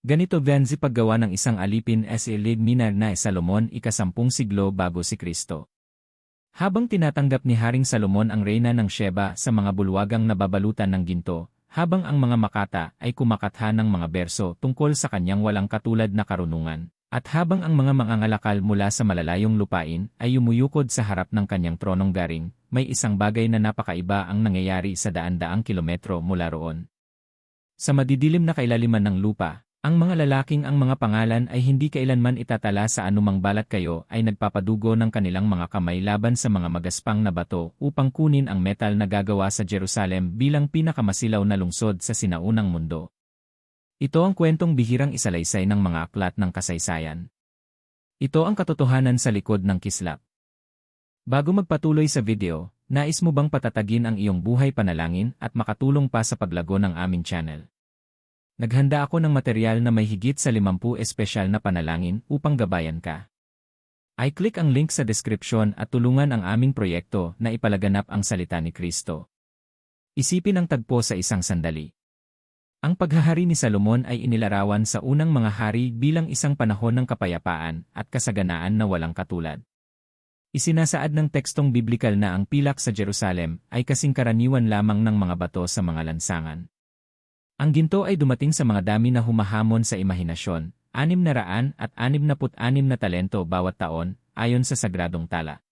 Ganito Venzi paggawa ng isang alipin S.A. Minar na Salomon ika-10 siglo bago si Kristo. Habang tinatanggap ni Haring Salomon ang reyna ng Sheba sa mga bulwagang nababalutan ng ginto, habang ang mga makata ay kumakatha ng mga berso tungkol sa kanyang walang katulad na karunungan, at habang ang mga mangangalakal mula sa malalayong lupain ay umuyukod sa harap ng kanyang tronong garing, may isang bagay na napakaiba ang nangyayari sa daan-daang kilometro mula roon. Sa madidilim na kailaliman ng lupa, ang mga lalaking ang mga pangalan ay hindi kailanman itatala sa anumang balat kayo ay nagpapadugo ng kanilang mga kamay laban sa mga magaspang na bato upang kunin ang metal na gagawa sa Jerusalem bilang pinakamasilaw na lungsod sa sinaunang mundo. Ito ang kwentong bihirang isalaysay ng mga aklat ng kasaysayan. Ito ang katotohanan sa likod ng kislap. Bago magpatuloy sa video, nais mo bang patatagin ang iyong buhay panalangin at makatulong pa sa paglago ng aming channel? Naghanda ako ng material na may higit sa 50 espesyal na panalangin upang gabayan ka. I-click ang link sa description at tulungan ang aming proyekto na ipalaganap ang salita ni Kristo. Isipin ang tagpo sa isang sandali. Ang paghahari ni Salomon ay inilarawan sa unang mga hari bilang isang panahon ng kapayapaan at kasaganaan na walang katulad. Isinasaad ng tekstong biblikal na ang pilak sa Jerusalem ay kasing karaniwan lamang ng mga bato sa mga lansangan. Ang ginto ay dumating sa mga dami na humahamon sa imahinasyon, 666 na talento bawat taon, ayon sa sagradong tala.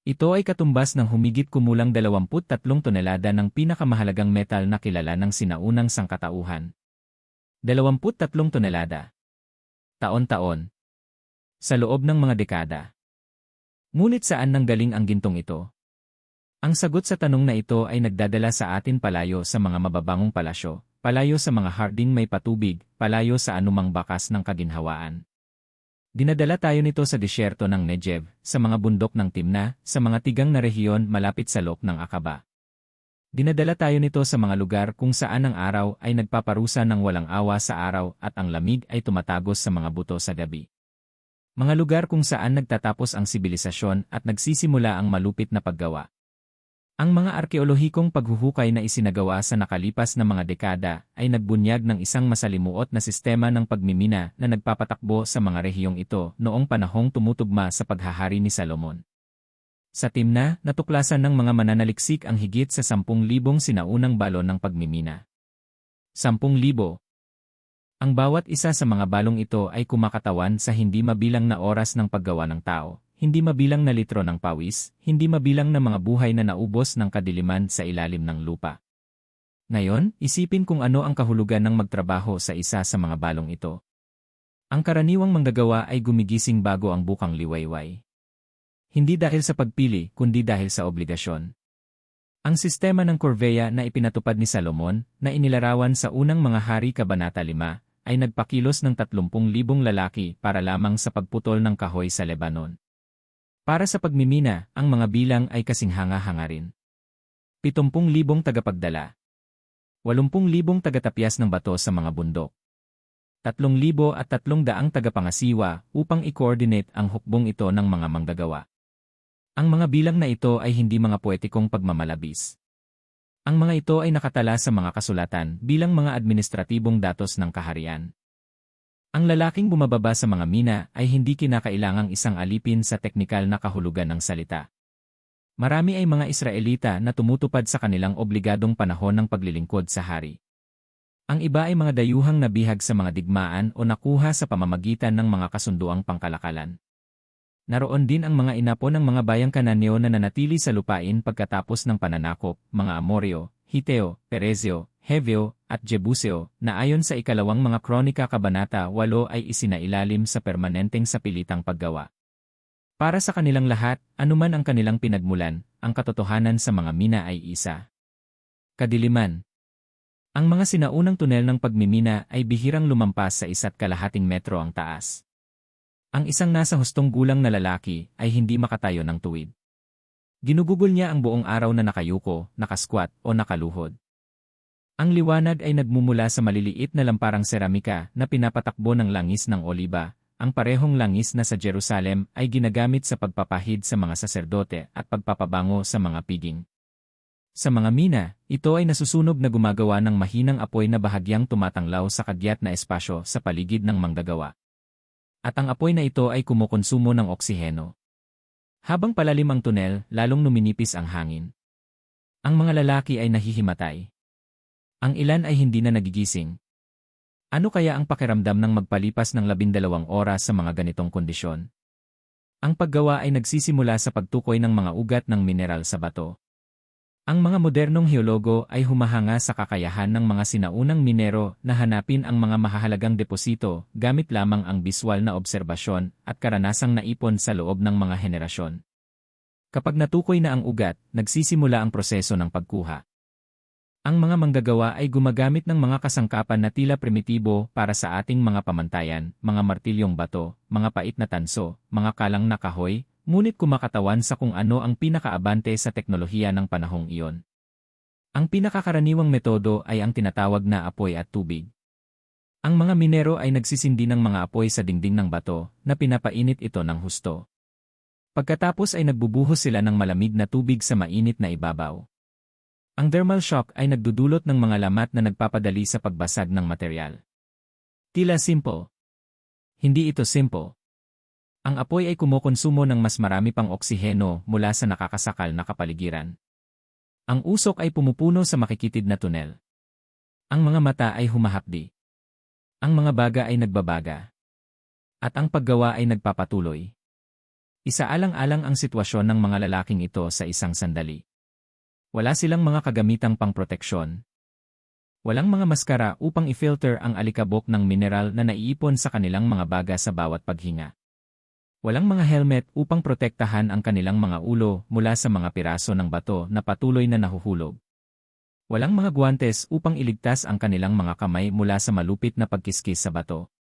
Ito ay katumbas ng humigit kumulang 23 tonelada ng pinakamahalagang metal na kilala ng sinaunang sangkatauhan. 23 tonelada. Taon-taon. Sa loob ng mga dekada. Ngunit saan nanggaling ang gintong ito? Ang sagot sa tanong na ito ay nagdadala sa atin palayo sa mga mababangong palasyo, palayo sa mga harding may patubig, palayo sa anumang bakas ng kaginhawaan. Dinadala tayo nito sa disyerto ng Negev, sa mga bundok ng Timna, sa mga tigang na rehiyon malapit sa loob ng Akaba. Dinadala tayo nito sa mga lugar kung saan ang araw ay nagpaparusa ng walang awa sa araw at ang lamig ay tumatagos sa mga buto sa gabi. Mga lugar kung saan nagtatapos ang sibilisasyon at nagsisimula ang malupit na paggawa. Ang mga arkeolohikong paghuhukay na isinagawa sa nakalipas na mga dekada ay nagbunyag ng isang masalimuot na sistema ng pagmimina na nagpapatakbo sa mga rehiyong ito noong panahong tumutugma sa paghahari ni Salomon. Sa Timna, natuklasan ng mga mananaliksik ang higit sa 10,000 sinaunang balon ng pagmimina. 10,000. Ang bawat isa sa mga balong ito ay kumakatawan sa hindi mabilang na oras ng paggawa ng tao. Hindi mabilang na litro ng pawis, hindi mabilang na mga buhay na naubos ng kadiliman sa ilalim ng lupa. Ngayon, isipin kung ano ang kahulugan ng magtrabaho sa isa sa mga balong ito. Ang karaniwang manggagawa ay gumigising bago ang bukang liwayway. Hindi dahil sa pagpili, kundi dahil sa obligasyon. Ang sistema ng Corvea na ipinatupad ni Salomon, na inilarawan sa unang mga hari Kabanata 5, ay nagpakilos ng 30,000 lalaki para lamang sa pagputol ng kahoy sa Lebanon. Para sa pagmimina, ang mga bilang ay kasing hanga-hanga rin. 70,000 tagapagdala. 80,000 tagatapyas ng bato sa mga bundok. 3,300 tagapangasiwa upang i-coordinate ang hukbong ito ng mga manggagawa. Ang mga bilang na ito ay hindi mga poetikong pagmamalabis. Ang mga ito ay nakatala sa mga kasulatan bilang mga administratibong datos ng kaharian. Ang lalaking bumababa sa mga mina ay hindi kinakailangang isang alipin sa teknikal na kahulugan ng salita. Marami ay mga Israelita na tumutupad sa kanilang obligadong panahon ng paglilingkod sa hari. Ang iba ay mga dayuhang nabihag sa mga digmaan o nakuha sa pamamagitan ng mga kasunduang pangkalakalan. Naroon din ang mga inapo ng mga bayang Kananeo na nanatili sa lupain pagkatapos ng pananakop, mga Amoryo, Hiteo, Perezeo, Heveo, at Jebuseo, na ayon sa ikalawang mga kronika kabanata 8 ay isinailalim sa permanenteng sapilitang paggawa. Para sa kanilang lahat, anuman ang kanilang pinagmulan, ang katotohanan sa mga mina ay isa. Kadiliman. Ang mga sinaunang tunel ng pagmimina ay bihirang lumampas sa 1.5 metro ang taas. Ang isang nasa hustong gulang na lalaki ay hindi makatayo ng tuwid. Ginugugol niya ang buong araw na nakayuko, nakasquat, o nakaluhod. Ang liwanag ay nagmumula sa maliliit na lamparang seramika na pinapatakbo ng langis ng oliba. Ang parehong langis na sa Jerusalem ay ginagamit sa pagpapahid sa mga saserdote at pagpapabango sa mga piging. Sa mga mina, ito ay nasusunog na gumagawa ng mahinang apoy na bahagyang tumatanglaw sa kagyat na espasyo sa paligid ng manggagawa. At ang apoy na ito ay kumukonsumo ng oksiheno. Habang palalim ang tunel, lalong numinipis ang hangin. Ang mga lalaki ay nahihimatay. Ang ilan ay hindi na nagigising. Ano kaya ang pakiramdam ng magpalipas ng 12 oras sa mga ganitong kondisyon? Ang paggawa ay nagsisimula sa pagtukoy ng mga ugat ng mineral sa bato. Ang mga modernong heologo ay humahanga sa kakayahan ng mga sinaunang minero na hanapin ang mga mahahalagang deposito gamit lamang ang biswal na obserbasyon at karanasang naipon sa loob ng mga henerasyon. Kapag natukoy na ang ugat, nagsisimula ang proseso ng pagkuha. Ang mga manggagawa ay gumagamit ng mga kasangkapan na tila primitibo para sa ating mga pamantayan, mga martilyong bato, mga pait na tanso, mga kalang na kahoy, ngunit kumakatawan sa kung ano ang pinakaabante sa teknolohiya ng panahong iyon. Ang pinakakaraniwang metodo ay ang tinatawag na apoy at tubig. Ang mga minero ay nagsisindi ng mga apoy sa dingding ng bato na pinapainit ito ng husto. Pagkatapos ay nagbubuhos sila ng malamig na tubig sa mainit na ibabaw. Ang thermal shock ay nagdudulot ng mga lamat na nagpapadali sa pagbasag ng material. Tila simple. Hindi ito simple. Ang apoy ay kumukonsumo ng mas marami pang oksiheno mula sa nakakasakal na kapaligiran. Ang usok ay pumupuno sa makikitid na tunel. Ang mga mata ay humahapdi. Ang mga baga ay nagbabaga. At ang paggawa ay nagpapatuloy. Isaalang-alang ang sitwasyon ng mga lalaking ito sa isang sandali. Wala silang mga kagamitang pangproteksyon. Walang mga maskara upang i-filter ang alikabok ng mineral na naiipon sa kanilang mga baga sa bawat paghinga. Walang mga helmet upang protektahan ang kanilang mga ulo mula sa mga piraso ng bato na patuloy na nahuhulog. Walang mga guwantes upang iligtas ang kanilang mga kamay mula sa malupit na pagkiskis sa bato.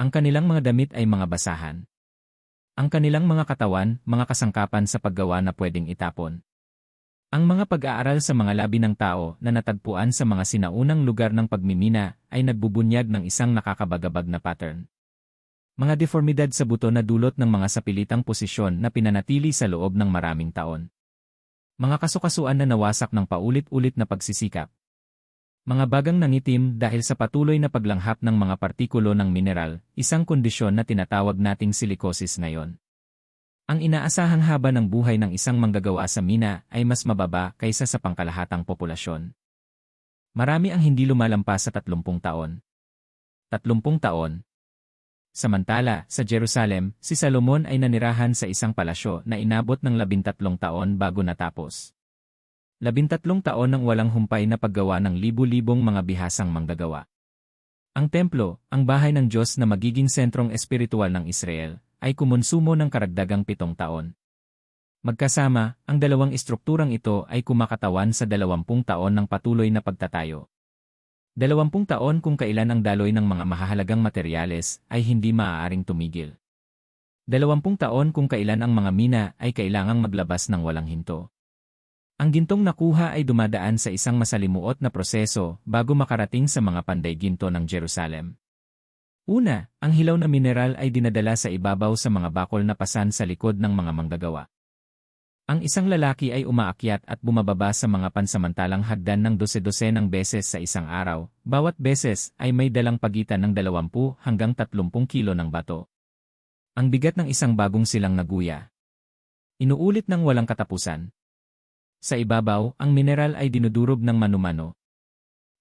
Ang kanilang mga damit ay mga basahan. Ang kanilang mga katawan, mga kasangkapan sa paggawa na pwedeng itapon. Ang mga pag-aaral sa mga labi ng tao na natagpuan sa mga sinaunang lugar ng pagmimina ay nagbubunyag ng isang nakakabagabag na pattern. Mga deformidad sa buto na dulot ng mga sapilitang posisyon na pinanatili sa loob ng maraming taon. Mga kasukasuan na nawasak ng paulit-ulit na pagsisikap. Mga bagang nangitim dahil sa patuloy na paglanghap ng mga partikulo ng mineral, isang kondisyon na tinatawag nating silikosis ngayon. Ang inaasahang haba ng buhay ng isang manggagawa sa mina ay mas mababa kaysa sa pangkalahatang populasyon. Marami ang hindi lumalampas sa 30 taon. 30 taon. Samantala, sa Jerusalem, si Salomon ay nanirahan sa isang palasyo na inabot ng 13 taon bago natapos. 13 taon ng walang humpay na paggawa ng libu-libong mga bihasang manggagawa. Ang templo, ang bahay ng Diyos na magiging sentrong espiritual ng Israel, ay kumonsumo ng karagdagang 7 taon. Magkasama, ang dalawang istrukturang ito ay kumakatawan sa 20 taon ng patuloy na pagtatayo. 20 taon kung kailan ang daloy ng mga mahahalagang materyales ay hindi maaaring tumigil. 20 taon kung kailan ang mga mina ay kailangang maglabas ng walang hinto. Ang gintong nakuha ay dumadaan sa isang masalimuot na proseso bago makarating sa mga panday ginto ng Jerusalem. Una, ang hilaw na mineral ay dinadala sa ibabaw sa mga bakol na pasan sa likod ng mga manggagawa. Ang isang lalaki ay umaakyat at bumababa sa mga pansamantalang hagdan ng 12 ng beses sa isang araw, bawat beses ay may dalang pagitan ng 20 hanggang 30 kilo ng bato. Ang bigat ng isang bagong silang naguya. Inuulit ng walang katapusan. Sa ibabaw, ang mineral ay dinudurog ng mano-mano.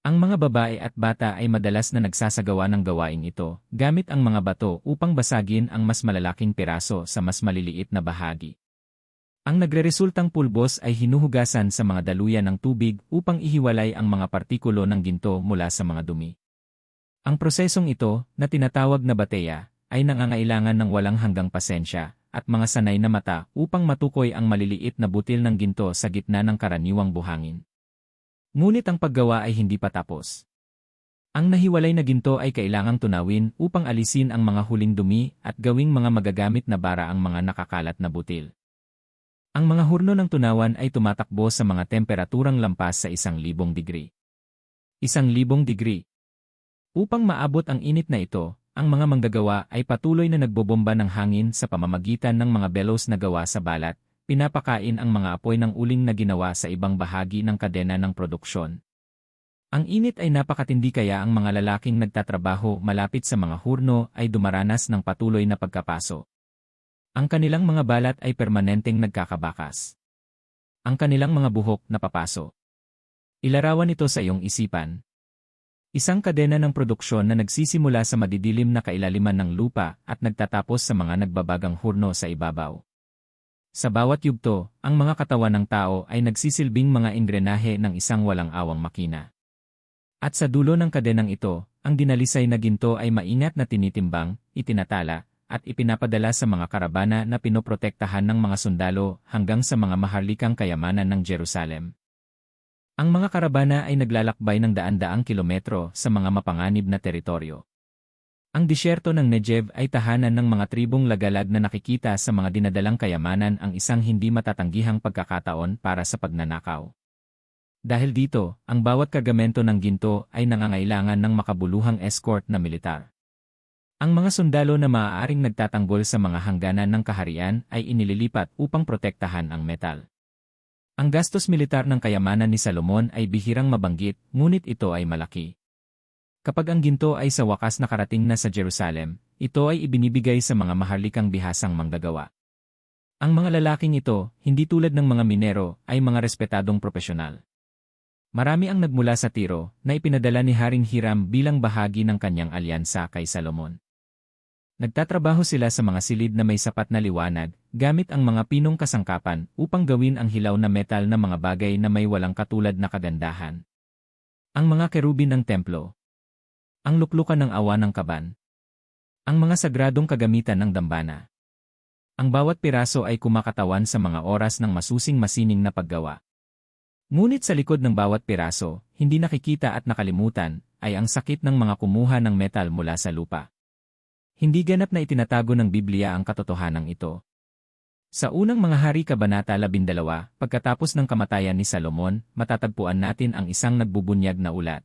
Ang mga babae at bata ay madalas na nagsasagawa ng gawaing ito, gamit ang mga bato upang basagin ang mas malalaking piraso sa mas maliliit na bahagi. Ang nagreresultang pulbos ay hinuhugasan sa mga daluyan ng tubig upang ihiwalay ang mga partikulo ng ginto mula sa mga dumi. Ang prosesong ito, na tinatawag na bateya, ay nangangailangan ng walang hanggang pasensya at mga sanay na mata upang matukoy ang maliliit na butil ng ginto sa gitna ng karaniwang buhangin. Ngunit ang paggawa ay hindi pa tapos. Ang nahiwalay na ginto ay kailangang tunawin upang alisin ang mga huling dumi at gawing mga magagamit na bara ang mga nakakalat na butil. Ang mga hurno ng tunawan ay tumatakbo sa mga temperaturang lampas sa 1,000 degree. 1,000 degree. Upang maabot ang init na ito, ang mga manggagawa ay patuloy na nagbobomba ng hangin sa pamamagitan ng mga bellows na gawa sa balat, pinapakain ang mga apoy ng uling na ginawa sa ibang bahagi ng kadena ng produksyon. Ang init ay napakatindi kaya ang mga lalaking nagtatrabaho malapit sa mga hurno ay dumaranas ng patuloy na pagkapaso. Ang kanilang mga balat ay permanenteng nagkakabakas. Ang kanilang mga buhok napapaso. Ilarawan ito sa iyong isipan. Isang kadena ng produksyon na nagsisimula sa madidilim na kailaliman ng lupa at nagtatapos sa mga nagbabagang hurno sa ibabaw. Sa bawat yugto, ang mga katawan ng tao ay nagsisilbing mga ingrenahe ng isang walang awang makina. At sa dulo ng kadenang ito, ang dinalisay na ginto ay maingat na tinitimbang, itinatala, at ipinapadala sa mga karabana na pinoprotektahan ng mga sundalo hanggang sa mga maharlikang kayamanan ng Jerusalem. Ang mga karabana ay naglalakbay ng daan-daang kilometro sa mga mapanganib na teritoryo. Ang disyerto ng Negev ay tahanan ng mga tribong lagalag na nakikita sa mga dinadalang kayamanan ang isang hindi matatanggihang pagkakataon para sa pagnanakaw. Dahil dito, ang bawat kargamento ng ginto ay nangangailangan ng makabuluhang escort na militar. Ang mga sundalo na maaaring nagtatanggol sa mga hangganan ng kaharian ay inililipat upang protektahan ang metal. Ang gastos militar ng kayamanan ni Salomon ay bihirang mabanggit, ngunit ito ay malaki. Kapag ang ginto ay sa wakas nakarating na sa Jerusalem, ito ay ibinibigay sa mga maharlikang bihasang manggagawa. Ang mga lalaking ito, hindi tulad ng mga minero, ay mga respetadong propesyonal. Marami ang nagmula sa Tiro na ipinadala ni Haring Hiram bilang bahagi ng kanyang alyansa kay Salomon. Nagtatrabaho sila sa mga silid na may sapat na liwanag, gamit ang mga pinong kasangkapan upang gawin ang hilaw na metal na mga bagay na may walang katulad na kagandahan. Ang mga kerubin ng templo. Ang luklukan ng awa ng kaban. Ang mga sagradong kagamitan ng dambana. Ang bawat piraso ay kumakatawan sa mga oras ng masusing masining na paggawa. Ngunit sa likod ng bawat piraso, hindi nakikita at nakalimutan, ay ang sakit ng mga kumuha ng metal mula sa lupa. Hindi ganap na itinatago ng Biblia ang katotohanan ito. Sa unang mga hari kabanata 12, pagkatapos ng kamatayan ni Salomon, matatagpuan natin ang isang nagbubunyag na ulat.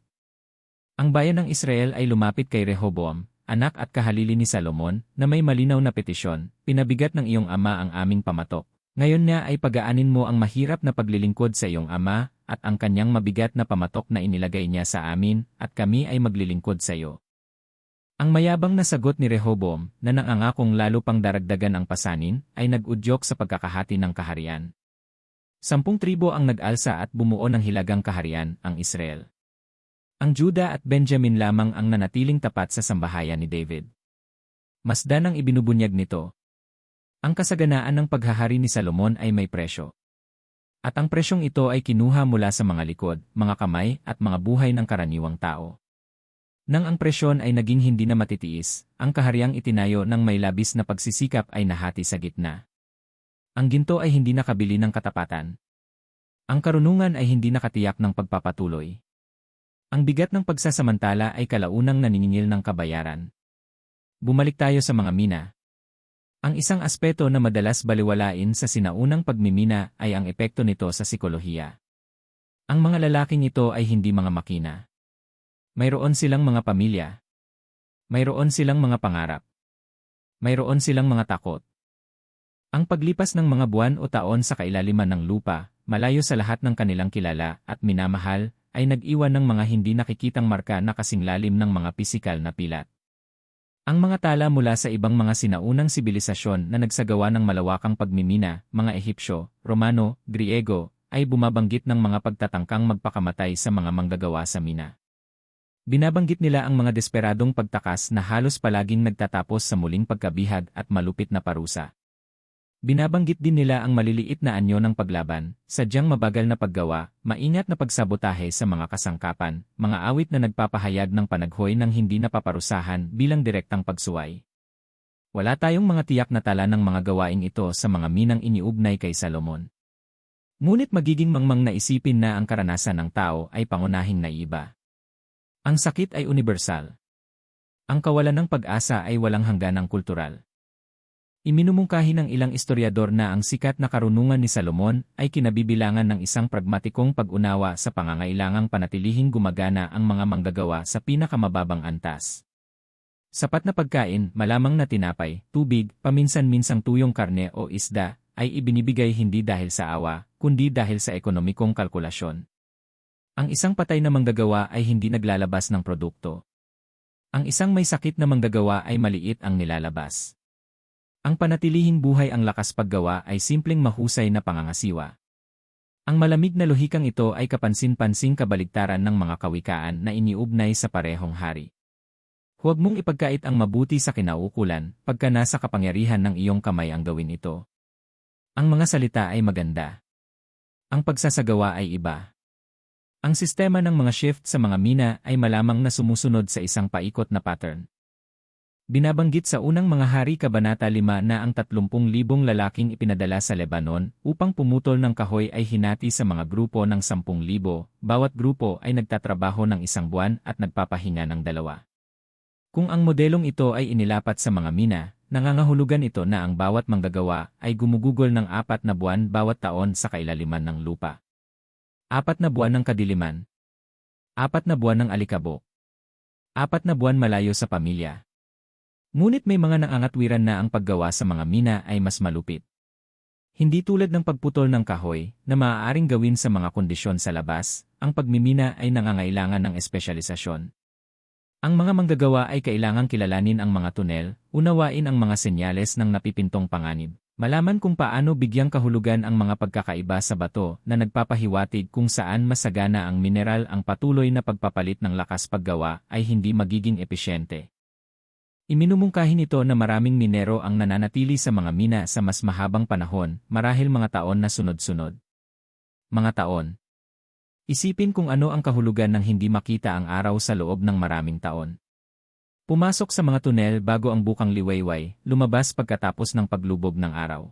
Ang bayan ng Israel ay lumapit kay Rehoboam, anak at kahalili ni Salomon, na may malinaw na petisyon, pinabigat ng iyong ama ang aming pamatok. Ngayon nga ay pagaanin mo ang mahirap na paglilingkod sa iyong ama, at ang kanyang mabigat na pamatok na inilagay niya sa amin, at kami ay maglilingkod sa iyo. Ang mayabang na sagot ni Rehoboam, na nangangakong lalo pang daragdagan ang pasanin, ay nag-udyok sa pagkakahati ng kaharian. 10 tribo ang nag-alsa at bumuo ng hilagang kaharian, ang Israel. Ang Juda at Benjamin lamang ang nanatiling tapat sa sambahayan ni David. Masdan ang ibinubunyag nito. Ang kasaganaan ng paghahari ni Salomon ay may presyo. At ang presyong ito ay kinuha mula sa mga likod, mga kamay, at mga buhay ng karaniwang tao. Nang ang presyon ay naging hindi na matitiis, ang kahariang itinayo ng may labis na pagsisikap ay nahati sa gitna. Ang ginto ay hindi nakabili ng katapatan. Ang karunungan ay hindi nakatiyak ng pagpapatuloy. Ang bigat ng pagsasamantala ay kalaunang naniningil ng kabayaran. Bumalik tayo sa mga mina. Ang isang aspeto na madalas baliwalain sa sinaunang pagmimina ay ang epekto nito sa sikolohiya. Ang mga lalaking ito ay hindi mga makina. Mayroon silang mga pamilya. Mayroon silang mga pangarap. Mayroon silang mga takot. Ang paglipas ng mga buwan o taon sa kailaliman ng lupa, malayo sa lahat ng kanilang kilala at minamahal, ay nag-iwan ng mga hindi nakikitang marka na kasing lalim ng mga pisikal na pilat. Ang mga tala mula sa ibang mga sinaunang sibilisasyon na nagsagawa ng malawakang pagmimina, mga Ehipsyo, Romano, Griego, ay bumabanggit ng mga pagtatangkang magpakamatay sa mga manggagawa sa mina. Binabanggit nila ang mga desperadong pagtakas na halos palaging nagtatapos sa muling pagkabihag at malupit na parusa. Binabanggit din nila ang maliliit na anyo ng paglaban, sadyang mabagal na paggawa, maingat na pagsabotahe sa mga kasangkapan, mga awit na nagpapahayag ng panaghoy ng hindi napaparusahan bilang direktang pagsuway. Wala tayong mga tiyak na tala ng mga gawaing ito sa mga minang iniugnay kay Salomon. Ngunit magiging mangmang na isipin na ang karanasan ng tao ay pangunahing naiba. Ang sakit ay universal. Ang kawalan ng pag-asa ay walang hangganang kultural. Iminumungkahi ng ilang istoryador na ang sikat na karunungan ni Salomon ay kinabibilangan ng isang pragmatikong pag-unawa sa pangangailangang panatilihing gumagana ang mga manggagawa sa pinakamababang antas. Sapat na pagkain, malamang na tinapay, tubig, paminsan-minsang tuyong karne o isda, ay ibinibigay hindi dahil sa awa, kundi dahil sa ekonomikong kalkulasyon. Ang isang patay na manggagawa ay hindi naglalabas ng produkto. Ang isang may sakit na manggagawa ay maliit ang nilalabas. Ang panatilihing buhay ang lakas paggawa ay simpleng mahusay na pangangasiwa. Ang malamig na lohikang ito ay kapansin-pansing kabaligtaran ng mga kawikaan na iniugnay sa parehong hari. Huwag mong ipagkait ang mabuti sa kinauukulan, pagka nasa kapangyarihan ng iyong kamay ang gawin ito. Ang mga salita ay maganda. Ang pagsasagawa ay iba. Ang sistema ng mga shift sa mga mina ay malamang na sumusunod sa isang paikot na pattern. Binabanggit sa unang mga hari Kabanata 5 na ang 30,000 lalaking ipinadala sa Lebanon upang pumutol ng kahoy ay hinati sa mga grupo ng 10,000, bawat grupo ay nagtatrabaho ng 1 buwan at nagpapahinga ng 2. Kung ang modelong ito ay inilapat sa mga mina, nangangahulugan ito na ang bawat manggagawa ay gumugugol ng 4 na buwan bawat taon sa kailaliman ng lupa. 4 na buwan ng kadiliman. 4 na buwan ng alikabok. 4 na buwan malayo sa pamilya. Ngunit may mga naangatwiran na ang paggawa sa mga mina ay mas malupit. Hindi tulad ng pagputol ng kahoy na maaaring gawin sa mga kondisyon sa labas, ang pagmimina ay nangangailangan ng espesyalisasyon. Ang mga manggagawa ay kailangang kilalanin ang mga tunel, unawain ang mga senyales ng napipintong panganib. Malaman kung paano bigyang kahulugan ang mga pagkakaiba sa bato na nagpapahiwatig kung saan masagana ang mineral. Ang patuloy na pagpapalit ng lakas paggawa ay hindi magiging epesyente. Iminumungkahi nito na maraming minero ang nananatili sa mga mina sa mas mahabang panahon, marahil mga taon na sunod-sunod. Mga taon. Isipin kung ano ang kahulugan ng hindi makita ang araw sa loob ng maraming taon. Pumasok sa mga tunel bago ang bukang liwayway, lumabas pagkatapos ng paglubog ng araw.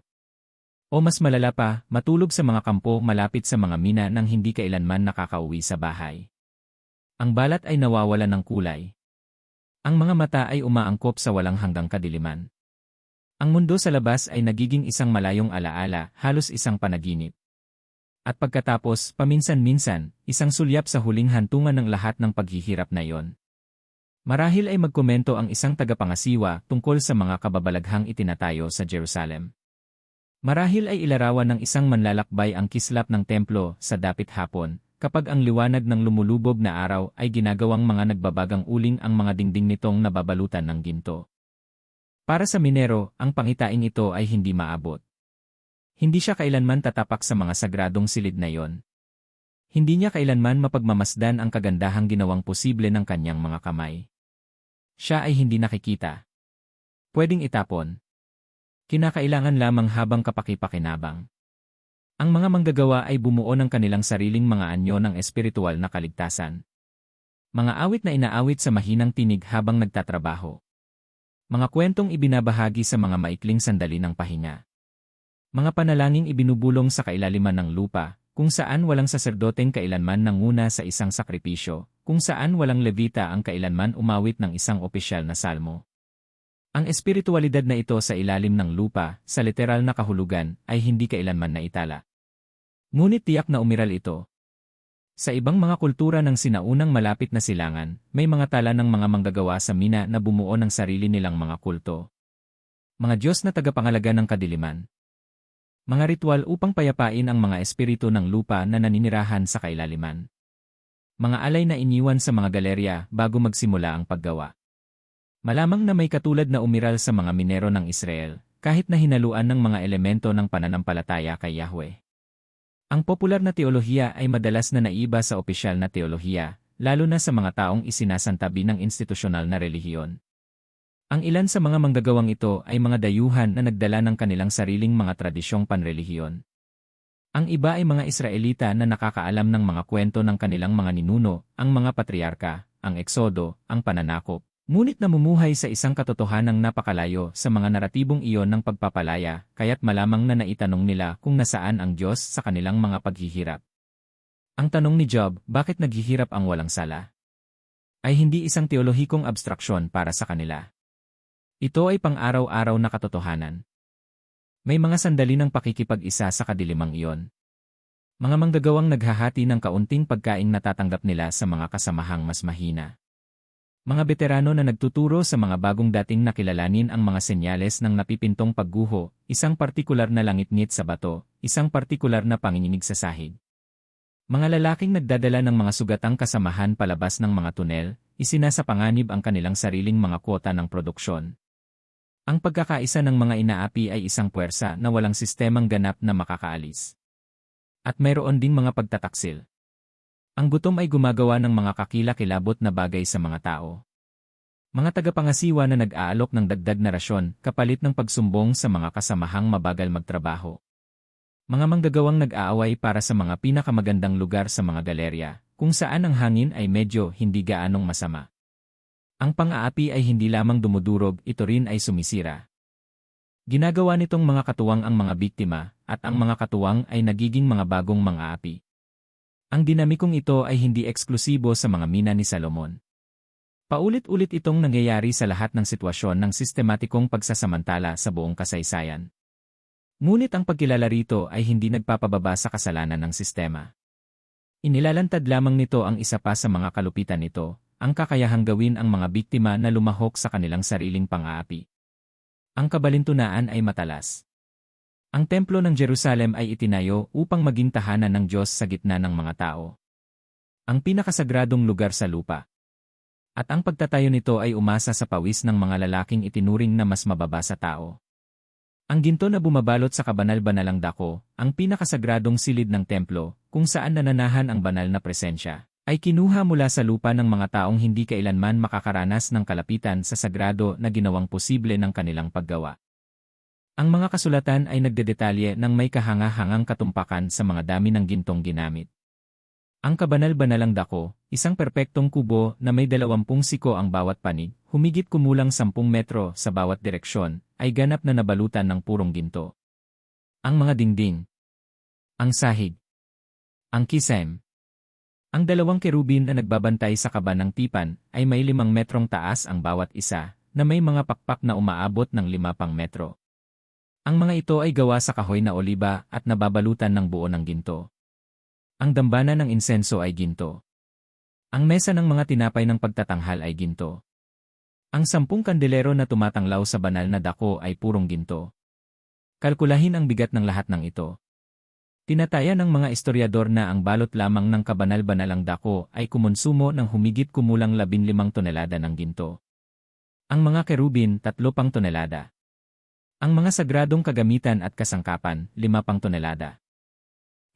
O mas malala pa, matulog sa mga kampo malapit sa mga mina nang hindi kailanman nakakauwi sa bahay. Ang balat ay nawawalan ng kulay. Ang mga mata ay umaangkop sa walang hanggang kadiliman. Ang mundo sa labas ay nagiging isang malayong alaala, halos isang panaginip. At pagkatapos, paminsan-minsan, isang sulyap sa huling hantungan ng lahat ng paghihirap na iyon. Marahil ay magkomento ang isang tagapangasiwa tungkol sa mga kababalaghang itinatayo sa Jerusalem. Marahil ay ilarawan ng isang manlalakbay ang kislap ng templo sa dapit hapon, kapag ang liwanag ng lumulubog na araw ay ginagawang mga nagbabagang uling ang mga dingding nitong nababalutan ng ginto. Para sa minero, ang pangitaing ito ay hindi maabot. Hindi siya kailanman tatapak sa mga sagradong silid na iyon. Hindi niya kailanman mapagmamasdan ang kagandahang ginawang posible ng kanyang mga kamay. Siya ay hindi nakikita. Pwedeng itapon. Kinakailangan lamang habang kapakipakinabang. Ang mga manggagawa ay bumuo ng kanilang sariling mga anyo ng espiritual na kaligtasan. Mga awit na inaawit sa mahinang tinig habang nagtatrabaho. Mga kwentong ibinabahagi sa mga maikling sandali ng pahinga. Mga panalangin ibinubulong sa kailaliman ng lupa, kung saan walang saserdoteng kailanman nanguna sa isang sakripisyo, kung saan walang levita ang kailanman umawit ng isang opisyal na salmo. Ang espiritualidad na ito sa ilalim ng lupa, sa literal na kahulugan, ay hindi kailanman naitala. Ngunit tiyak na umiral ito. Sa ibang mga kultura ng sinaunang malapit na silangan, may mga tala ng mga manggagawa sa mina na bumuo ng sarili nilang mga kulto. Mga Diyos na tagapangalaga ng kadiliman. Mga ritual upang payapain ang mga espiritu ng lupa na naninirahan sa kailaliman. Mga alay na iniwan sa mga galerya bago magsimula ang paggawa. Malamang na may katulad na umiral sa mga minero ng Israel, kahit na hinaluan ng mga elemento ng pananampalataya kay Yahweh. Ang popular na teolohiya ay madalas na naiba sa opisyal na teolohiya, lalo na sa mga taong isinasantabi ng institusyonal na relihiyon. Ang ilan sa mga manggagawang ito ay mga dayuhan na nagdala ng kanilang sariling mga tradisyong panrelihiyon. Ang iba ay mga Israelita na nakakaalam ng mga kwento ng kanilang mga ninuno, ang mga patriarka, ang eksodo, ang pananakop. Ngunit namumuhay sa isang katotohanang napakalayo sa mga naratibong iyon ng pagpapalaya, kaya't malamang na naitanong nila kung nasaan ang Diyos sa kanilang mga paghihirap. Ang tanong ni Job, bakit naghihirap ang walang sala? Ay hindi isang teolohikong abstraksyon para sa kanila. Ito ay pang-araw-araw na katotohanan. May mga sandali ng pakikipag-isa sa kadilimang iyon. Mga manggagawang naghahati ng kaunting pagkaing natatanggap nila sa mga kasamahang mas mahina. Mga veterano na nagtuturo sa mga bagong dating nakilalanin ang mga senyales ng napipintong pagguho, isang partikular na langit-ngit sa bato, isang partikular na panginginig sa sahig. Mga lalaking nagdadala ng mga sugatang kasamahan palabas ng mga tunel, isinasapanganib ang kanilang sariling mga kwota ng produksyon. Ang pagkakaisa ng mga inaapi ay isang puwersa na walang sistemang ganap na makakaalis. At mayroon ding mga pagtataksil. Ang gutom ay gumagawa ng mga kakilakilabot na bagay sa mga tao. Mga tagapangasiwa na nag-aalok ng dagdag na rasyon kapalit ng pagsumbong sa mga kasamahang mabagal magtrabaho. Mga manggagawang nag-aaway para sa mga pinakamagandang lugar sa mga galerya, kung saan ang hangin ay medyo hindi gaanong masama. Ang pang-aapi ay hindi lamang dumudurog, ito rin ay sumisira. Ginagawa nitong mga katuwang ang mga biktima, at ang mga katuwang ay nagiging mga bagong mang-aapi. Ang dinamikong ito ay hindi eksklusibo sa mga mina ni Salomon. Paulit-ulit itong nangyayari sa lahat ng sitwasyon ng sistematikong pagsasamantala sa buong kasaysayan. Ngunit ang pagkilala rito ay hindi nagpapababa sa kasalanan ng sistema. Inilalantad lamang nito ang isa pa sa mga kalupitan nito, ang kakayahang gawin ang mga biktima na lumahok sa kanilang sariling pang-aapi. Ang kabalintunaan ay matalas. Ang templo ng Jerusalem ay itinayo upang maging tahanan ng Diyos sa gitna ng mga tao. Ang pinakasagradong lugar sa lupa. At ang pagtatayo nito ay umasa sa pawis ng mga lalaking itinuring na mas mababa sa tao. Ang ginto na bumabalot sa kabanal-banalang dako, ang pinakasagradong silid ng templo, kung saan nananahan ang banal na presensya, ay kinuha mula sa lupa ng mga taong hindi kailanman makakaranas ng kalapitan sa sagrado na ginawang posible ng kanilang paggawa. Ang mga kasulatan ay nagdedetalye ng may kahanga-hangang katumpakan sa mga dami ng gintong ginamit. Ang kabanal-banalang dako, isang perpektong kubo na may 20 siko ang bawat panig, humigit kumulang 10 metro sa bawat direksyon, ay ganap na nabalutan ng purong ginto. Ang mga dingding, ang sahig, ang kisem, ang 2 kerubin na nagbabantay sa kaba ng tipan ay may 5 metrong taas ang bawat isa, na may mga pakpak na umaabot ng 5 metro. Ang mga ito ay gawa sa kahoy na oliba at nababalutan ng buo ng ginto. Ang dambana ng insenso ay ginto. Ang mesa ng mga tinapay ng pagtatanghal ay ginto. Ang 10 kandelero na tumatanglaw sa banal na dako ay purong ginto. Kalkulahin ang bigat ng lahat ng ito. Tinataya ng mga istoryador na ang balot lamang ng kabanal-banalang dako ay kumonsumo ng humigit kumulang 15 tonelada ng ginto. Ang mga kerubin, 3 tonelada. Ang mga sagradong kagamitan at kasangkapan, 5 tonelada.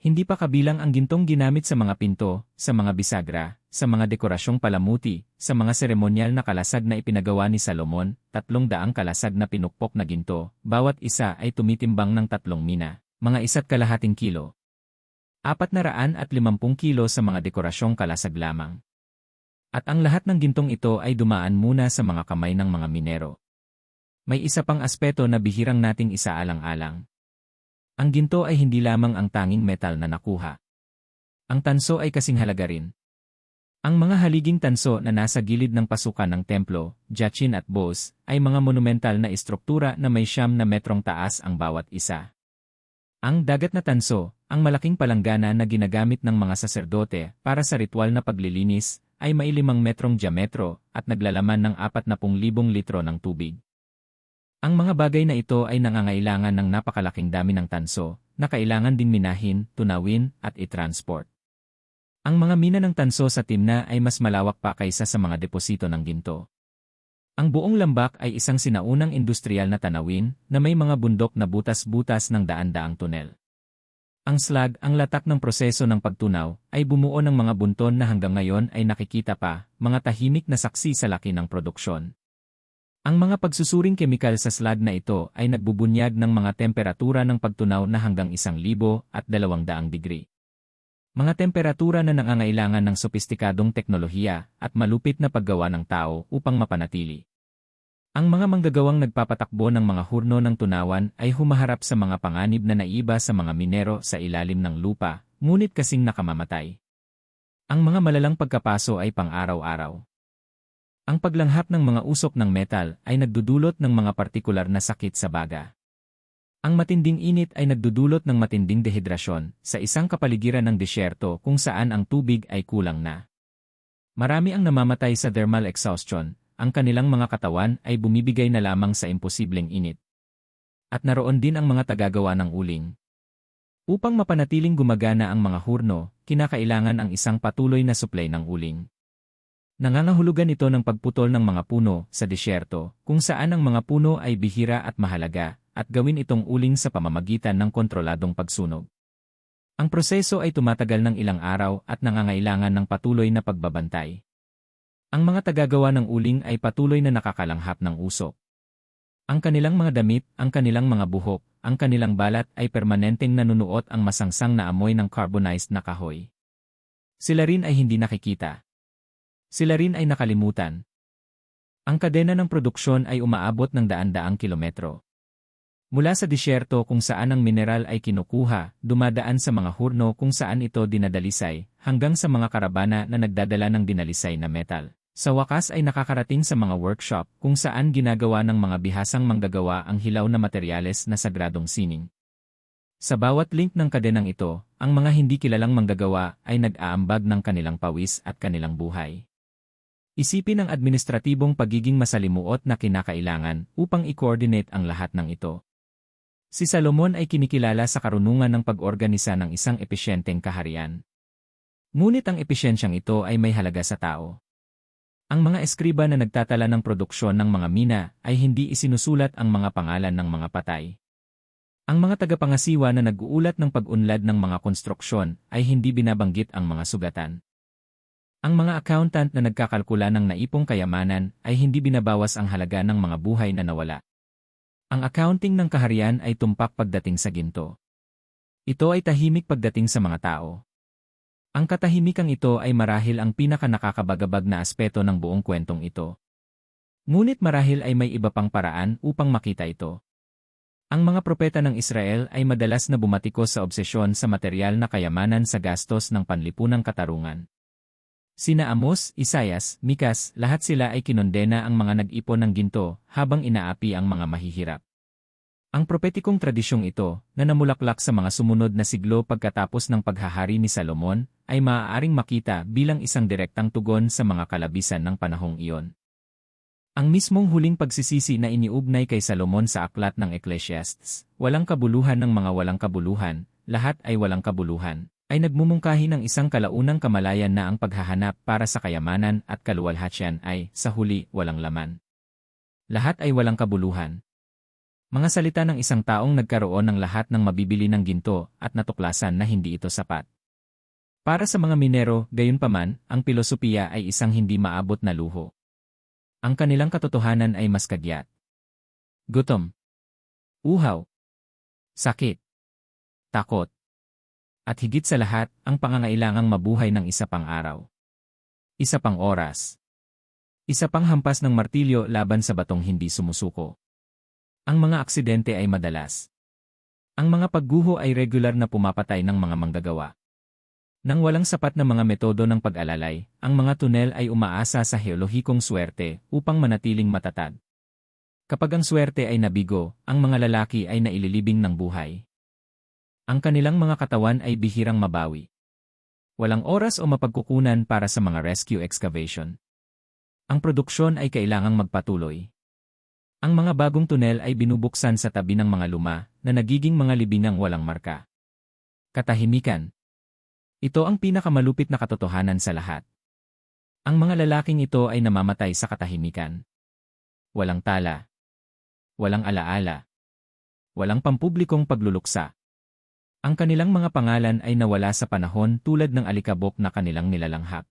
Hindi pa kabilang ang gintong ginamit sa mga pinto, sa mga bisagra, sa mga dekorasyong palamuti, sa mga seremonyal na kalasag na ipinagawa ni Salomon, 300 kalasag na pinukpok na ginto, bawat isa ay tumitimbang ng 3 mina, mga 1.5 kilo. 450 kilo sa mga dekorasyong kalasag lamang. At ang lahat ng gintong ito ay dumaan muna sa mga kamay ng mga minero. May isa pang aspeto na bihirang nating isaalang-alang. Ang ginto ay hindi lamang ang tanging metal na nakuha. Ang tanso ay kasing halaga rin. Ang mga haliging tanso na nasa gilid ng pasukan ng templo, Jachin at Bos, ay mga monumental na istruktura na may 9 na metrong taas ang bawat isa. Ang dagat na tanso, ang malaking palanggana na ginagamit ng mga saserdote para sa ritual na paglilinis, ay may 5 metrong diametro at naglalaman ng 40,000 litro ng tubig. Ang mga bagay na ito ay nangangailangan ng napakalaking dami ng tanso, na kailangan din minahin, tunawin, at i-transport. Ang mga mina ng tanso sa Timna ay mas malawak pa kaysa sa mga deposito ng ginto. Ang buong lambak ay isang sinaunang industrial na tanawin, na may mga bundok na butas-butas ng daan-daang tunel. Ang slag, ang latak ng proseso ng pagtunaw, ay bumuo ng mga bunton na hanggang ngayon ay nakikita pa, mga tahimik na saksi sa laki ng produksyon. Ang mga pagsusuring kemikal sa slag na ito ay nagbubunyag ng mga temperatura ng pagtunaw na hanggang 1,200 degree. Mga temperatura na nangangailangan ng sopistikadong teknolohiya at malupit na paggawa ng tao upang mapanatili. Ang mga manggagawang nagpapatakbo ng mga hurno ng tunawan ay humaharap sa mga panganib na naiba sa mga minero sa ilalim ng lupa, ngunit kasing nakamamatay. Ang mga malalang pagkapaso ay pang-araw-araw. Ang paglanghap ng mga usok ng metal ay nagdudulot ng mga partikular na sakit sa baga. Ang matinding init ay nagdudulot ng matinding dehidrasyon sa isang kapaligiran ng disyerto kung saan ang tubig ay kulang na. Marami ang namamatay sa thermal exhaustion, ang kanilang mga katawan ay bumibigay na lamang sa imposibleng init. At naroon din ang mga tagagawa ng uling. Upang mapanatiling gumagana ang mga hurno, kinakailangan ang isang patuloy na supply ng uling. Nangangahulugan ito ng pagputol ng mga puno sa disyerto, kung saan ang mga puno ay bihira at mahalaga, at gawin itong uling sa pamamagitan ng kontroladong pagsunog. Ang proseso ay tumatagal ng ilang araw at nangangailangan ng patuloy na pagbabantay. Ang mga tagagawa ng uling ay patuloy na nakakalanghap ng usok. Ang kanilang mga damit, ang kanilang mga buhok, ang kanilang balat ay permanenteng nanunuot ang masangsang na amoy ng carbonized na kahoy. Sila rin ay hindi nakikita. Sila rin ay nakalimutan. Ang kadena ng produksyon ay umaabot ng daan-daang kilometro. Mula sa disyerto kung saan ang mineral ay kinukuha, dumadaan sa mga hurno kung saan ito dinadalisay, hanggang sa mga karabana na nagdadala ng dinalisay na metal. Sa wakas ay nakakarating sa mga workshop kung saan ginagawa ng mga bihasang manggagawa ang hilaw na materyales na sagradong sining. Sa bawat link ng kadenang ito, ang mga hindi kilalang manggagawa ay nag-aambag ng kanilang pawis at kanilang buhay. Isipin ang administratibong pagiging masalimuot na kinakailangan upang i-coordinate ang lahat ng ito. Si Salomon ay kinikilala sa karunungan ng pag-organisa ng isang epesyenteng kaharian. Ngunit ang epesyensyang ito ay may halaga sa tao. Ang mga eskriba na nagtatala ng produksyon ng mga mina ay hindi isinusulat ang mga pangalan ng mga patay. Ang mga tagapangasiwa na nag-uulat ng pag-unlad ng mga konstruksyon ay hindi binabanggit ang mga sugatan. Ang mga accountant na nagkakalkula ng naipong kayamanan ay hindi binabawas ang halaga ng mga buhay na nawala. Ang accounting ng kaharian ay tumpak pagdating sa ginto. Ito ay tahimik pagdating sa mga tao. Ang katahimikang ito ay marahil ang pinaka-nakakabagabag na aspeto ng buong kwentong ito. Ngunit marahil ay may iba pang paraan upang makita ito. Ang mga propeta ng Israel ay madalas na bumatikos sa obsesyon sa materyal na kayamanan sa gastos ng panlipunang katarungan. Sina Amos, Isaias, Mikas, lahat sila ay kinondena ang mga nag-ipon ng ginto habang inaapi ang mga mahihirap. Ang propetikong tradisyong ito, na namulaklak sa mga sumunod na siglo pagkatapos ng paghahari ni Salomon, ay maaaring makita bilang isang direktang tugon sa mga kalabisan ng panahong iyon. Ang mismong huling pagsisisi na iniugnay kay Salomon sa aklat ng Ecclesiastes, walang kabuluhan ng mga walang kabuluhan, lahat ay walang kabuluhan, ay nagmumungkahi ng isang kalaunang kamalayan na ang paghahanap para sa kayamanan at kaluwalhatian ay, sa huli, walang laman. Lahat ay walang kabuluhan. Mga salita ng isang taong nagkaroon ng lahat ng mabibili ng ginto at natuklasan na hindi ito sapat. Para sa mga minero, gayunpaman, ang pilosopiya ay isang hindi maabot na luho. Ang kanilang katotohanan ay mas kagyat. Gutom. Uhaw. Sakit. Takot. At higit sa lahat, ang pangangailangang mabuhay ng isa pang araw. Isa pang oras. Isa pang hampas ng martilyo laban sa batong hindi sumusuko. Ang mga aksidente ay madalas. Ang mga pagguho ay regular na pumapatay ng mga manggagawa. Nang walang sapat na mga metodo ng pag-alalay, ang mga tunel ay umaasa sa heolohikong swerte upang manatiling matatag. Kapag ang swerte ay nabigo, ang mga lalaki ay naililibing ng buhay. Ang kanilang mga katawan ay bihirang mabawi. Walang oras o mapagkukunan para sa mga rescue excavation. Ang produksyon ay kailangang magpatuloy. Ang mga bagong tunel ay binubuksan sa tabi ng mga luma na nagiging mga libingang walang marka. Katahimikan. Ito ang pinakamalupit na katotohanan sa lahat. Ang mga lalaking ito ay namamatay sa katahimikan. Walang tala. Walang alaala. Walang pampublikong pagluluksa. Ang kanilang mga pangalan ay nawala sa panahon tulad ng alikabok na kanilang nilalanghap.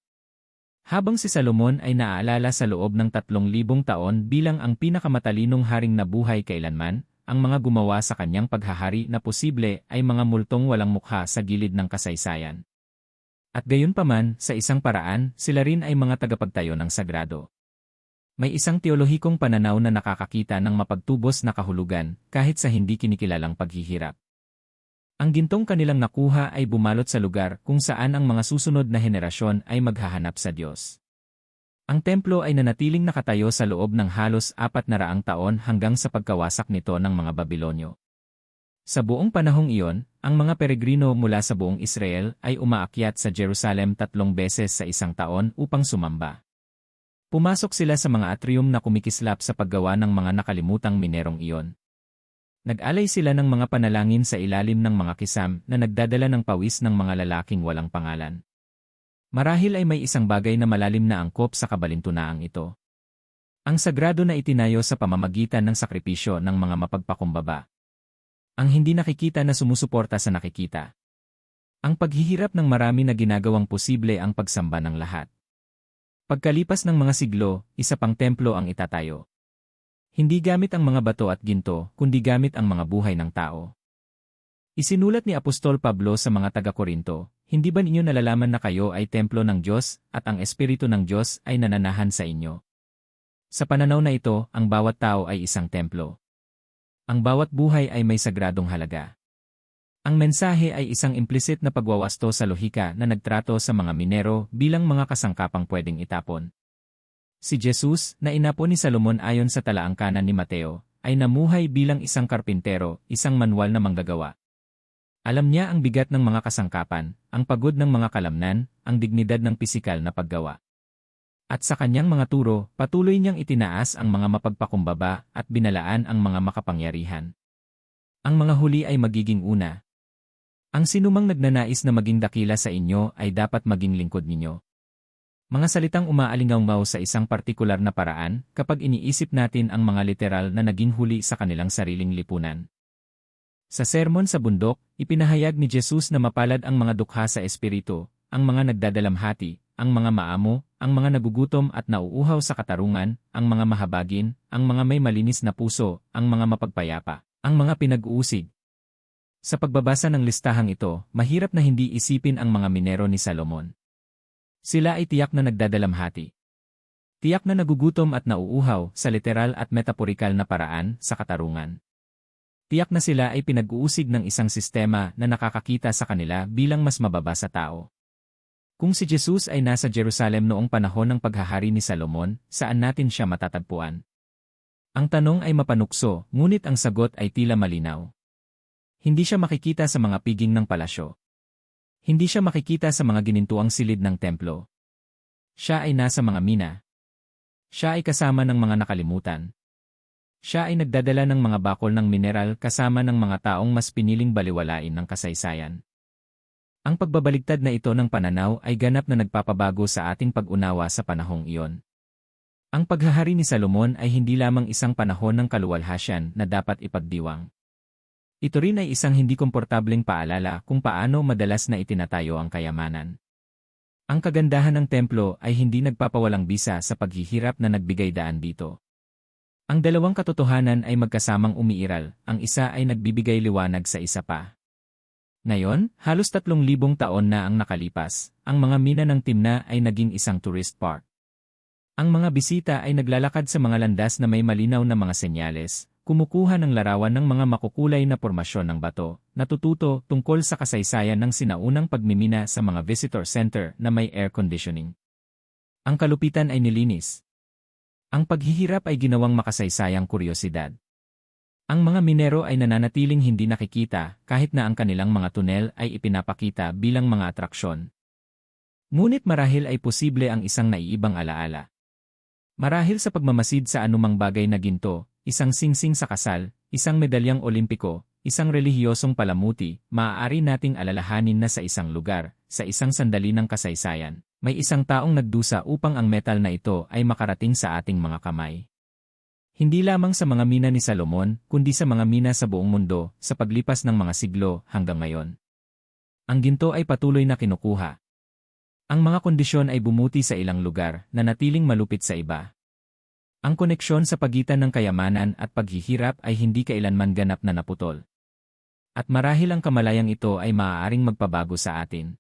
Habang si Salomon ay naaalala sa loob ng 3,000 taon bilang ang pinakamatalinong haring nabuhay kailanman, ang mga gumawa sa kanyang paghahari na posible ay mga multong walang mukha sa gilid ng kasaysayan. At gayunpaman, sa isang paraan, sila rin ay mga tagapagtayo ng sagrado. May isang teolohikong pananaw na nakakakita ng mapagtubos na kahulugan kahit sa hindi kinikilalang paghihirap. Ang gintong kanilang nakuha ay bumalot sa lugar kung saan ang mga susunod na henerasyon ay maghahanap sa Diyos. Ang templo ay nanatiling nakatayo sa loob ng halos 400 taon hanggang sa pagkawasak nito ng mga Babilonyo. Sa buong panahong iyon, ang mga peregrino mula sa buong Israel ay umaakyat sa Jerusalem 3 beses sa isang taon upang sumamba. Pumasok sila sa mga atrium na kumikislap sa paggawa ng mga nakalimutang minerong iyon. Nag-alay sila ng mga panalangin sa ilalim ng mga kisam na nagdadala ng pawis ng mga lalaking walang pangalan. Marahil ay may isang bagay na malalim na angkop sa kabalintunaang ito. Ang sagrado na itinayo sa pamamagitan ng sakripisyo ng mga mapagpakumbaba. Ang hindi nakikita na sumusuporta sa nakikita. Ang paghihirap ng marami na ginagawang posible ang pagsamba ng lahat. Pagkalipas ng mga siglo, isa pang templo ang itatayo. Hindi gamit ang mga bato at ginto, kundi gamit ang mga buhay ng tao. Isinulat ni Apostol Pablo sa mga taga-Korinto, hindi ba ninyo nalalaman na kayo ay templo ng Diyos at ang Espiritu ng Diyos ay nananahan sa inyo? Sa pananaw na ito, ang bawat tao ay isang templo. Ang bawat buhay ay may sagradong halaga. Ang mensahe ay isang implicit na pagwawasto sa lohika na nagtrato sa mga minero bilang mga kasangkapang pwedeng itapon. Si Jesus, na inapon ni Salomon ayon sa talaang kanan ni Mateo, ay namuhay bilang isang karpintero, isang manual na manggagawa. Alam niya ang bigat ng mga kasangkapan, ang pagod ng mga kalamnan, ang dignidad ng pisikal na paggawa. At sa kanyang mga turo, patuloy niyang itinaas ang mga mapagpakumbaba at binalaan ang mga makapangyarihan. Ang mga huli ay magiging una. Ang sinumang nagnanais na maging dakila sa inyo ay dapat maging lingkod ninyo. Mga salitang umaalingaw sa isang partikular na paraan kapag iniisip natin ang mga literal na naging huli sa kanilang sariling lipunan. Sa Sermon sa Bundok, ipinahayag ni Jesus na mapalad ang mga dukha sa espiritu, ang mga nagdadalamhati, ang mga maamo, ang mga nagugutom at nauuhaw sa katarungan, ang mga mahabagin, ang mga may malinis na puso, ang mga mapagpayapa, ang mga pinag-uusig. Sa pagbabasa ng listahang ito, mahirap na hindi isipin ang mga minero ni Salomon. Sila ay tiyak na nagdadalamhati. Tiyak na nagugutom at nauuhaw sa literal at metaporikal na paraan sa katarungan. Tiyak na sila ay pinag-uusig ng isang sistema na nakakakita sa kanila bilang mas mababa sa tao. Kung si Jesus ay nasa Jerusalem noong panahon ng paghahari ni Salomon, saan natin siya matatagpuan? Ang tanong ay mapanukso, ngunit ang sagot ay tila malinaw. Hindi siya makikita sa mga piging ng palasyo. Hindi siya makikita sa mga ginintuang silid ng templo. Siya ay nasa mga mina. Siya ay kasama ng mga nakalimutan. Siya ay nagdadala ng mga bakol ng mineral kasama ng mga taong mas piniling baliwalain ng kasaysayan. Ang pagbabaligtad na ito ng pananaw ay ganap na nagpapabago sa ating pag-unawa sa panahong iyon. Ang paghahari ni Salomon ay hindi lamang isang panahon ng kaluwalhasyan na dapat ipagdiwang. Ito rin ay isang hindi komportableng paalala kung paano madalas na itinatayo ang kayamanan. Ang kagandahan ng templo ay hindi nagpapawalang bisa sa paghihirap na nagbigay daan dito. Ang dalawang katotohanan ay magkasamang umiiral, ang isa ay nagbibigay liwanag sa isa pa. Ngayon, halos 3,000 taon na ang nakalipas, ang mga mina ng Timna ay naging isang tourist park. Ang mga bisita ay naglalakad sa mga landas na may malinaw na mga senyales, kumukuha ng larawan ng mga makukulay na pormasyon ng bato, natututo tungkol sa kasaysayan ng sinaunang pagmimina sa mga visitor center na may air conditioning. Ang kalupitan ay nilinis. Ang paghihirap ay ginawang makasaysayang kuryosidad. Ang mga minero ay nananatiling hindi nakikita kahit na ang kanilang mga tunel ay ipinapakita bilang mga atraksyon. Ngunit marahil ay posible ang isang naiibang alaala. Marahil sa pagmamasid sa anumang bagay na ginto, isang singsing sa kasal, isang medalyang olimpiko, isang relihiyosong palamuti, maaari nating alalahanin na sa isang lugar, sa isang sandali ng kasaysayan, may isang taong nagdusa upang ang metal na ito ay makarating sa ating mga kamay. Hindi lamang sa mga mina ni Salomon, kundi sa mga mina sa buong mundo, sa paglipas ng mga siglo hanggang ngayon. Ang ginto ay patuloy na kinukuha. Ang mga kondisyon ay bumuti sa ilang lugar, na natiling malupit sa iba. Ang koneksyon sa pagitan ng kayamanan at paghihirap ay hindi kailanman ganap na naputol. At marahil ang kamalayang ito ay maaaring magpabago sa atin.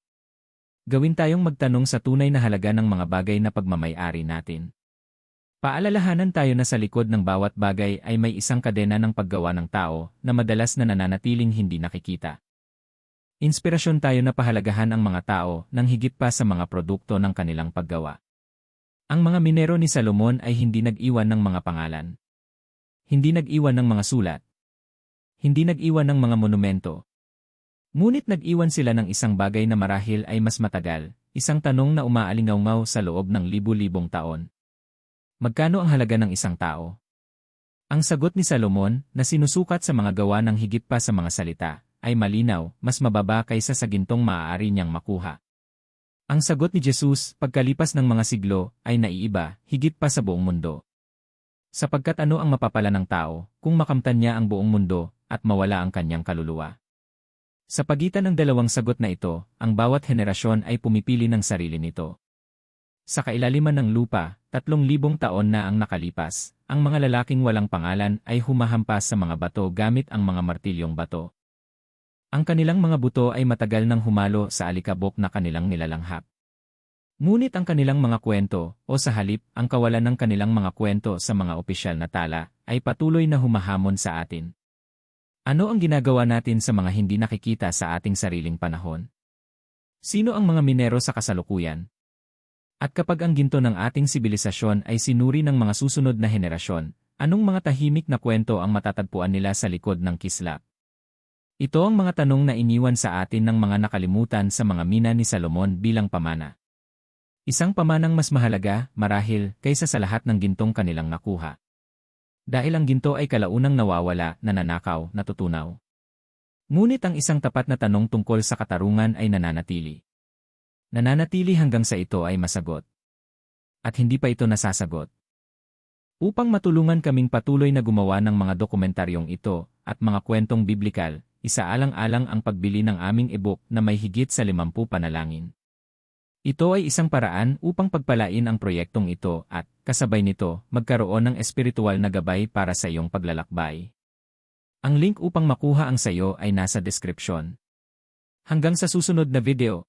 Gawin tayong magtanong sa tunay na halaga ng mga bagay na pagmamay-ari natin. Paalalahanan tayo na sa likod ng bawat bagay ay may isang kadena ng paggawa ng tao na madalas na nananatiling hindi nakikita. Inspirasyon tayo na pahalagahan ang mga tao nang higit pa sa mga produkto ng kanilang paggawa. Ang mga minero ni Salomon ay hindi nag-iwan ng mga pangalan. Hindi nag-iwan ng mga sulat. Hindi nag-iwan ng mga monumento. Ngunit nag-iwan sila ng isang bagay na marahil ay mas matagal, isang tanong na umaalingaw-ngaw sa loob ng libu-libong taon. Magkano ang halaga ng isang tao? Ang sagot ni Salomon, na sinusukat sa mga gawa ng higit pa sa mga salita, ay malinaw, mas mababa kaysa sa gintong maaari niyang makuha. Ang sagot ni Jesus, pagkalipas ng mga siglo, ay naiiba, higit pa sa buong mundo. Sapagkat ano ang mapapala ng tao, kung makamtan niya ang buong mundo, at mawala ang kanyang kaluluwa? Sa pagitan ng dalawang sagot na ito, ang bawat henerasyon ay pumipili ng sarili nito. Sa kailaliman ng lupa, 3,000 taon na ang nakalipas, ang mga lalaking walang pangalan ay humahampas sa mga bato gamit ang mga martilyong bato. Ang kanilang mga buto ay matagal nang humalo sa alikabok na kanilang nilalanghap. Ngunit ang kanilang mga kwento, o sa halip, ang kawalan ng kanilang mga kwento sa mga opisyal na tala, ay patuloy na humahamon sa atin. Ano ang ginagawa natin sa mga hindi nakikita sa ating sariling panahon? Sino ang mga minero sa kasalukuyan? At kapag ang ginto ng ating sibilisasyon ay sinuri ng mga susunod na henerasyon, anong mga tahimik na kwento ang matatagpuan nila sa likod ng kislap? Ito ang mga tanong na iniwan sa atin ng mga nakalimutan sa mga mina ni Salomon bilang pamana. Isang pamanang mas mahalaga, marahil, kaysa sa lahat ng gintong kanilang nakuha. Dahil ang ginto ay kalaunang nawawala, nananakaw, natutunaw. Ngunit ang isang tapat na tanong tungkol sa katarungan ay nananatili. Nananatili hanggang sa ito ay masagot. At hindi pa ito nasasagot. Upang matulungan kaming patuloy na gumawa ng mga dokumentaryong ito, at mga kwentong biblikal, isaalang-alang ang pagbili ng aming e-book na may higit sa 50 panalangin. Ito ay isang paraan upang pagpalain ang proyektong ito at, kasabay nito, magkaroon ng espiritual na gabay para sa iyong paglalakbay. Ang link upang makuha ang sayo ay nasa description. Hanggang sa susunod na video.